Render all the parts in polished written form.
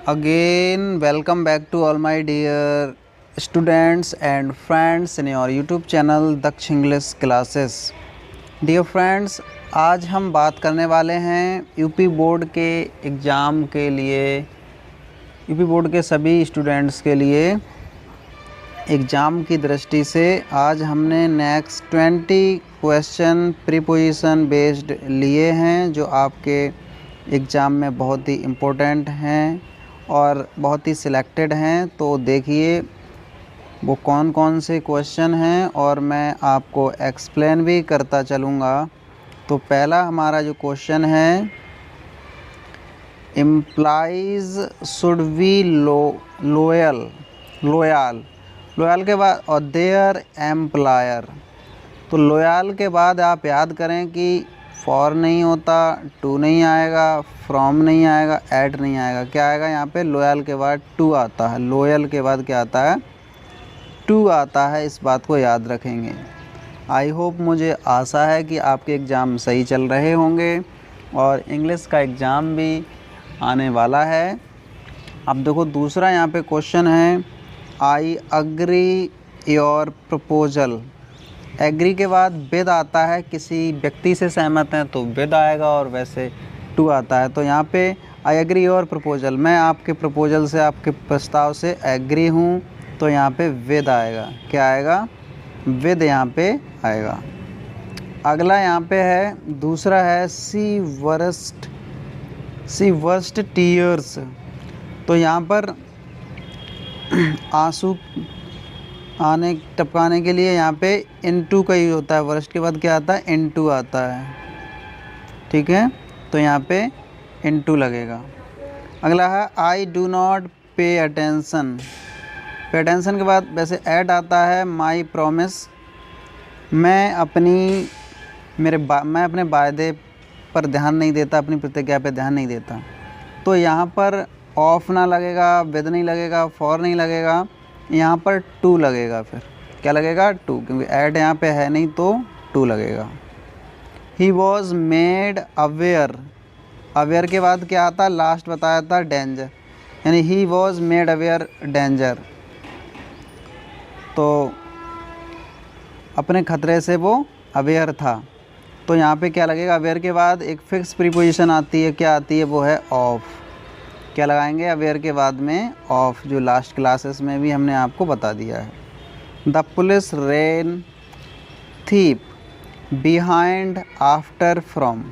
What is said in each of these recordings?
Again, welcome back to all my dear students and friends in your YouTube channel Daksh English classes. Dear friends, आज हम बात करने वाले हैं यूपी बोर्ड के एग्ज़ाम के लिए, यूपी बोर्ड के सभी स्टूडेंट्स के लिए एग्ज़ाम की दृष्टि से आज हमने नेक्स्ट 20 क्वेश्चन प्रीपोजिशन बेस्ड लिए हैं जो आपके एग्ज़ाम में बहुत ही इम्पोर्टेंट हैं और बहुत ही सिलेक्टेड हैं। तो देखिए वो कौन कौन से क्वेश्चन हैं और मैं आपको एक्सप्लेन भी करता चलूँगा। तो पहला हमारा जो क्वेश्चन है, एम्प्लॉइज़ शुड बी लोयल के बाद और देयर एम्प्लॉयर। तो लोयल के बाद आप याद करें कि फॉर नहीं होता, टू नहीं आएगा, फ्रॉम नहीं आएगा, एट नहीं आएगा, क्या आएगा यहाँ पे? लोयल के बाद टू आता है। लोयल के बाद क्या आता है? टू आता है। इस बात को याद रखेंगे। आई होप, मुझे आशा है कि आपके एग्ज़ाम सही चल रहे होंगे और इंग्लिश का एग्ज़ाम भी आने वाला है। अब देखो दूसरा यहाँ पे क्वेश्चन है, I agree your proposal. Agree के बाद विद आता है, किसी व्यक्ति से सहमत हैं तो विद आएगा और वैसे टू आता है। तो यहाँ पे आई एग्री योर प्रपोजल, मैं आपके प्रपोजल से, आपके प्रस्ताव से एग्री हूँ, तो यहाँ पे विद आएगा। क्या आएगा? विद यहाँ पे आएगा। अगला यहाँ पे है, दूसरा है सी वर्स्ट टीयर्स। तो यहाँ पर आंसू टपकाने के लिए यहाँ पे इनटू का यूज होता है। वर्स्ट के बाद क्या आता है? इनटू आता है। ठीक है, तो यहाँ पे इनटू लगेगा। अगला है I do not pay attention. Pay attention के बाद वैसे ऐड आता है माई प्रॉमिस। मैं अपने वायदे पर ध्यान नहीं देता, अपनी प्रतिज्ञा पे ध्यान नहीं देता। तो यहाँ पर ऑफ ना लगेगा, विद नहीं लगेगा, फॉर नहीं लगेगा, यहाँ पर टू लगेगा। फिर क्या लगेगा? टू, क्योंकि ऐड यहाँ पे है नहीं तो टू लगेगा। He was made aware. Aware के बाद क्या आता? लास्ट बताया था डेंजर, यानी he was made aware danger. तो अपने खतरे से वो अवेयर था। तो यहाँ पे क्या लगेगा? अवेयर के बाद एक फिक्स प्रीपोजिशन आती है। क्या आती है? वो है ऑफ। क्या लगाएंगे अवेयर के बाद में? ऑफ, जो लास्ट क्लासेस में भी हमने आपको बता दिया है। The police rain thief behind after from.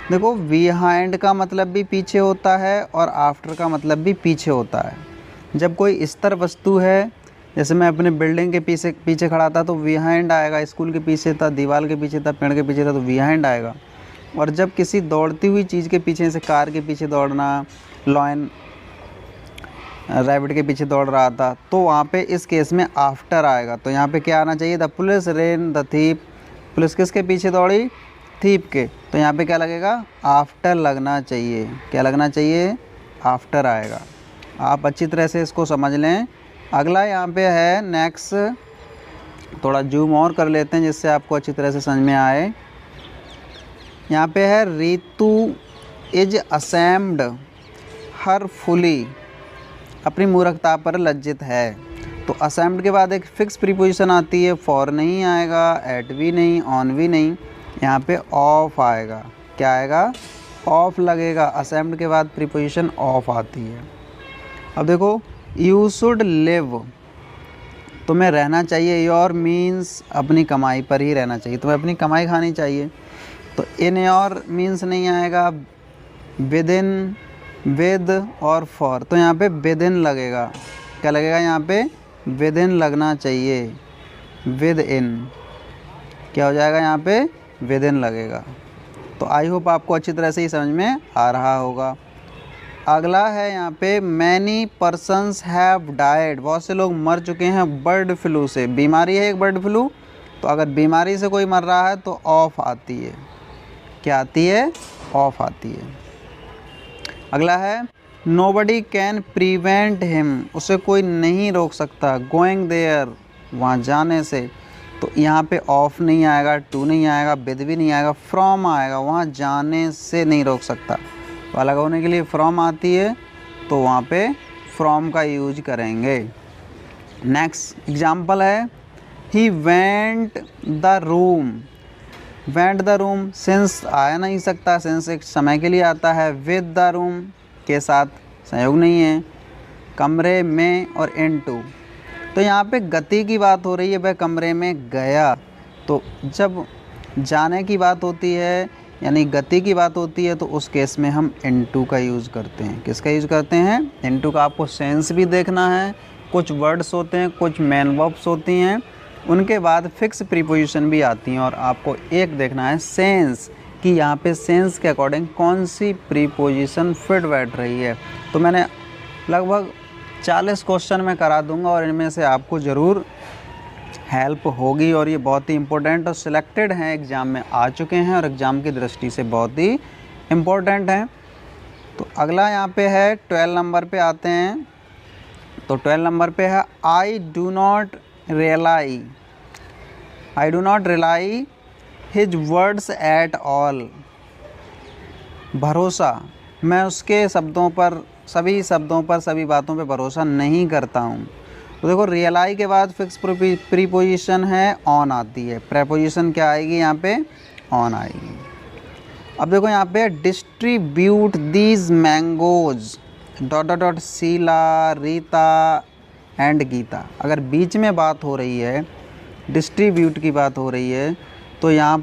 देखो, बिहाइंड का मतलब भी पीछे होता है और आफ्टर का मतलब भी पीछे होता है। जब कोई स्तर वस्तु है, जैसे मैं अपने बिल्डिंग के पीछे खड़ा था तो बिहाइंड आएगा, स्कूल के पीछे था, दीवार के पीछे था, पेड़ के पीछे था, तो बिहाइंड आएगा। और जब किसी दौड़ती हुई चीज़ के पीछे, जैसे कार के पीछे दौड़ना, लॉयन रैबिट के पीछे दौड़ रहा था, तो वहाँ पे इस केस में आफ्टर आएगा। तो यहाँ पे क्या आना चाहिए? The police rain the thief. Police किसके पीछे दौड़ी? थीप के। तो यहाँ पे क्या लगेगा? आफ्टर लगना चाहिए। क्या लगना चाहिए? आफ्टर आएगा। आप अच्छी तरह से इसको समझ लें। अगला यहाँ पे है नेक्स्ट, थोड़ा जूम और कर लेते हैं जिससे आपको अच्छी तरह से समझ में आए। यहाँ पे है Ritu is ashamed her fully. अपनी मूर्खता पर लज्जित है। तो असेम्ड के बाद एक फिक्स प्रीपोजिशन आती है। फॉर नहीं आएगा, एट भी नहीं, ऑन भी नहीं, यहाँ पे ऑफ आएगा। क्या आएगा? ऑफ लगेगा। असेम्ड के बाद प्रीपोजिशन ऑफ आती है। अब देखो, यू शुड लिव, तुम्हें रहना चाहिए। योर मीन्स अपनी कमाई पर ही रहना चाहिए, तुम्हें अपनी कमाई खानी चाहिए। तो इन योर मीन्स नहीं आएगा, विद इन, विद और फॉर। तो यहाँ पे विद इन लगेगा। क्या लगेगा? यहाँ पे विद इन लगना चाहिए। विद इन क्या हो जाएगा? यहाँ पे विद इन लगेगा। तो आई होप आपको अच्छी तरह से ही समझ में आ रहा होगा। अगला है यहाँ पे, मैनी पर्सनस हैव डाइड। बहुत से लोग मर चुके हैं बर्ड फ्लू से। बीमारी है एक बर्ड फ्लू, तो अगर बीमारी से कोई मर रहा है तो ऑफ आती है। क्या आती है? ऑफ आती है। अगला है, नोबडी कैन प्रिवेंट हिम। उसे कोई नहीं रोक सकता गोइंग देयर, वहाँ जाने से। तो यहाँ पे ऑफ नहीं आएगा, टू नहीं आएगा, विद भी नहीं आएगा, फ्रॉम आएगा। वहाँ जाने से नहीं रोक सकता। वाला होने के लिए फ्रॉम आती है, तो वहाँ पे फ्रॉम का यूज करेंगे। नेक्स्ट एग्जाम्पल है he went the room. Went the room since आ नहीं सकता, सिंस एक समय के लिए आता है। विद द रूम के साथ संयोग नहीं है। कमरे में और इनटू, तो यहाँ पे गति की बात हो रही है, वह कमरे में गया। तो जब जाने की बात होती है यानी गति की बात होती है तो उस केस में हम इनटू का यूज़ करते हैं। किसका यूज़ करते हैं? इनटू का। आपको सेंस भी देखना है, कुछ वर्ड्स होते हैं, कुछ मेन वर्ब्स होती हैं, उनके बाद फिक्स प्रीपोजिशन भी आती हैं और आपको एक देखना है सेंस कि यहाँ पे सेंस के अकॉर्डिंग कौन सी प्रीपोजिशन फिट बैठ रही है। तो मैंने लगभग 40 क्वेश्चन में करा दूंगा और इनमें से आपको ज़रूर हेल्प होगी और ये बहुत ही इम्पोर्टेंट और सिलेक्टेड हैं, एग्ज़ाम में आ चुके हैं और एग्ज़ाम की दृष्टि से बहुत ही इम्पोर्टेंट हैं। तो अगला यहाँ पे है 12 नंबर पे आते हैं। तो 12 नंबर पे है I do not rely his words at all. भरोसा, मैं उसके शब्दों पर, सभी शब्दों पर, सभी बातों पे भरोसा नहीं करता हूँ। तो देखो रियलाई के बाद फिक्स प्रीपोजिशन है ऑन आती है, प्रेपोजिशन क्या आएगी यहाँ पे? ऑन आएगी। अब देखो यहाँ पे distribute these mangoes dot dot dot Sheela, Rita and Geeta. अगर बीच में बात हो रही है, डिस्ट्रीब्यूट की बात हो रही है, तो यहाँ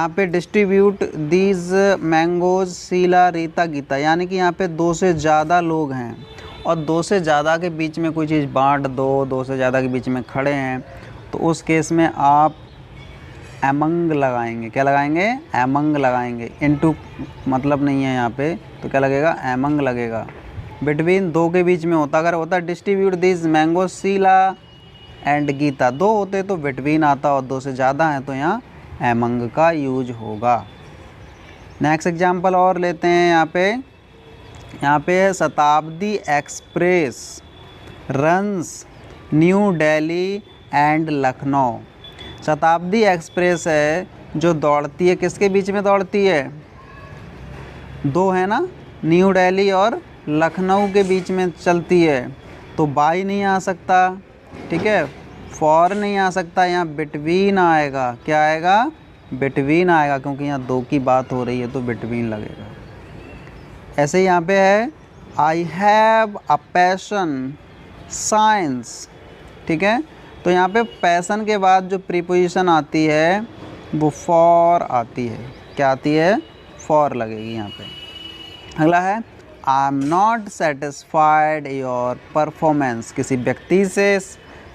पे distribute these mangoes Sheela, Rita, Geeta, यानी कि यहाँ पे 2 से ज़्यादा लोग हैं और 2 से ज़्यादा के बीच में कोई चीज़ बांट दो, 2 से ज़्यादा के बीच में खड़े हैं, तो उस केस में आप एमंग लगाएंगे। क्या लगाएंगे? एमंग लगाएंगे। इनटू मतलब नहीं है यहाँ पे, तो क्या लगेगा? एमंग लगेगा। बिटवीन 2 के बीच में होता, अगर होता distribute these mangoes Sheela and Geeta, 2 होते तो बिटवीन आता और 2 से ज़्यादा हैं तो यहाँ एमंग का यूज होगा। नेक्स्ट एग्जाम्पल और लेते हैं। यहाँ पे है शताब्दी express runs new Delhi and Lucknow. शताब्दी एक्सप्रेस है जो दौड़ती है, किसके बीच में दौड़ती है? 2 है ना, न्यू दिल्ली और लखनऊ के बीच में चलती है, तो बाई नहीं आ सकता, ठीक है, फॉर नहीं आ सकता, यहाँ बिटवीन आएगा। क्या आएगा? बिटवीन आएगा, क्योंकि यहाँ 2 की बात हो रही है तो बिटवीन लगेगा। ऐसे ही यहाँ पे है I have a passion science, ठीक है, तो यहाँ पे पैशन के बाद जो प्रीपोजिशन आती है वो फॉर आती है। क्या आती है? फॉर लगेगी यहाँ पे। अगला है I am not satisfied your performance. किसी व्यक्ति से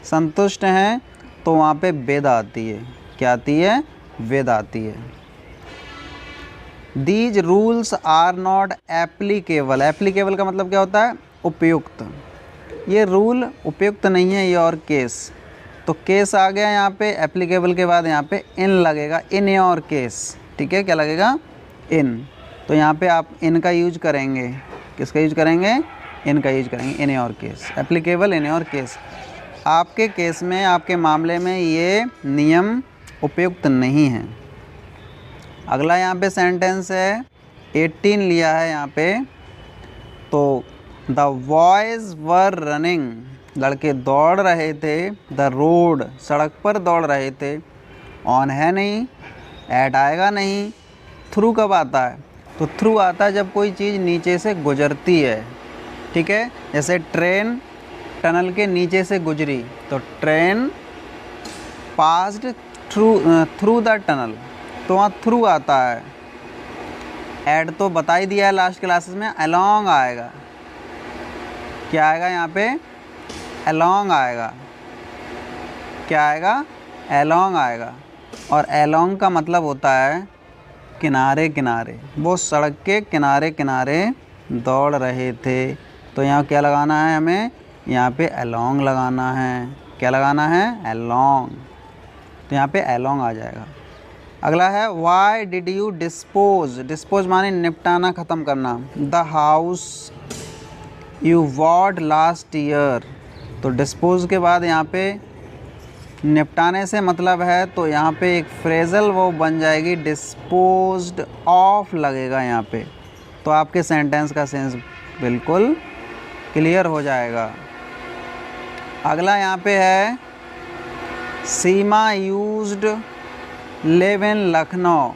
संतुष्ट हैं तो वहाँ पे विद आती है। क्या आती है? विद आती है। These rules are not applicable. Applicable का मतलब क्या होता है? उपयुक्त। ये रूल उपयुक्त नहीं है योर केस, तो केस आ गया यहाँ पे। एप्लीकेबल के बाद यहाँ पे इन लगेगा, इन योर केस, ठीक है। क्या लगेगा? इन। तो यहाँ पे आप इन का यूज करेंगे। किसका यूज करेंगे? इन का यूज करेंगे, in your case. Applicable in your case. आपके केस में, आपके मामले में ये नियम उपयुक्त नहीं है। अगला यहाँ पे सेंटेंस है 18 लिया है यहाँ पे। तो द बॉयज़ वर रनिंग, लड़के दौड़ रहे थे, द रोड, सड़क पर दौड़ रहे थे। ऑन है नहीं, एट आएगा नहीं। थ्रू कब आता है? तो थ्रू आता है जब कोई चीज़ नीचे से गुजरती है, ठीक है। जैसे ट्रेन टनल के नीचे से गुजरी, तो train passed through the tunnel, तो वहाँ थ्रू आता है। एट तो बता ही दिया है लास्ट क्लासेस में, अलोंग आएगा। क्या आएगा यहाँ पे? अलोंग आएगा। क्या आएगा? अलोंग आएगा। और अलोंग का मतलब होता है किनारे किनारे। वो सड़क के किनारे किनारे दौड़ रहे थे, तो यहाँ क्या लगाना है हमें? यहाँ पे अलोंग लगाना है। क्या लगाना है? अलोंग। तो यहाँ पे अलोंग आ जाएगा। अगला है why did you dispose. Dispose माने निपटाना, ख़त्म करना। The house you bought last year. तो डिस्पोज के बाद यहाँ पे निपटाने से मतलब है, तो यहाँ पे एक फ्रेजल वो बन जाएगी, डिस्पोज्ड ऑफ लगेगा यहाँ पे, तो आपके सेंटेंस का सेंस बिल्कुल क्लियर हो जाएगा। अगला यहाँ पे है सीमा यूज्ड लिव इन लखनऊ।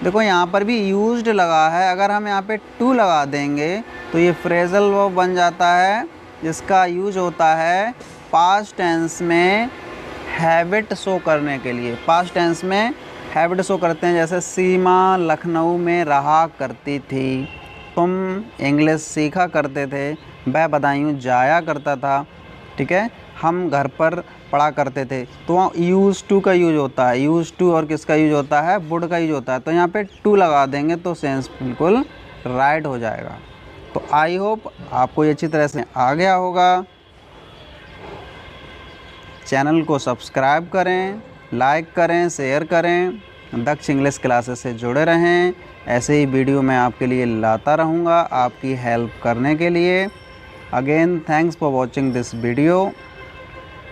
देखो यहाँ पर भी यूज्ड लगा है, अगर हम यहाँ पे टू लगा देंगे तो ये फ्रेजल वर्ब बन जाता है, जिसका यूज होता है पास्ट टेंस में हैबिट शो करने के लिए। पास्ट टेंस में हैबिट शो करते हैं, जैसे सीमा लखनऊ में रहा करती थी, तुम इंग्लिश सीखा करते थे, वह बदायूं जाया करता था, ठीक है, हम घर पर पढ़ा करते थे। तो वहाँ यूज़ टू का यूज होता है, यूज़ टू और किसका यूज होता है, वुड का यूज होता है। तो यहाँ पे टू लगा देंगे तो सेंस बिल्कुल राइट हो जाएगा। तो आई होप आपको ये अच्छी तरह से आ गया होगा। चैनल को सब्सक्राइब करें, लाइक करें, शेयर करें, दक्ष इंग्लिश क्लासेस से जुड़े रहें। ऐसे ही वीडियो मैं आपके लिए लाता रहूँगा आपकी हेल्प करने के लिए। Again thanks for watching this video.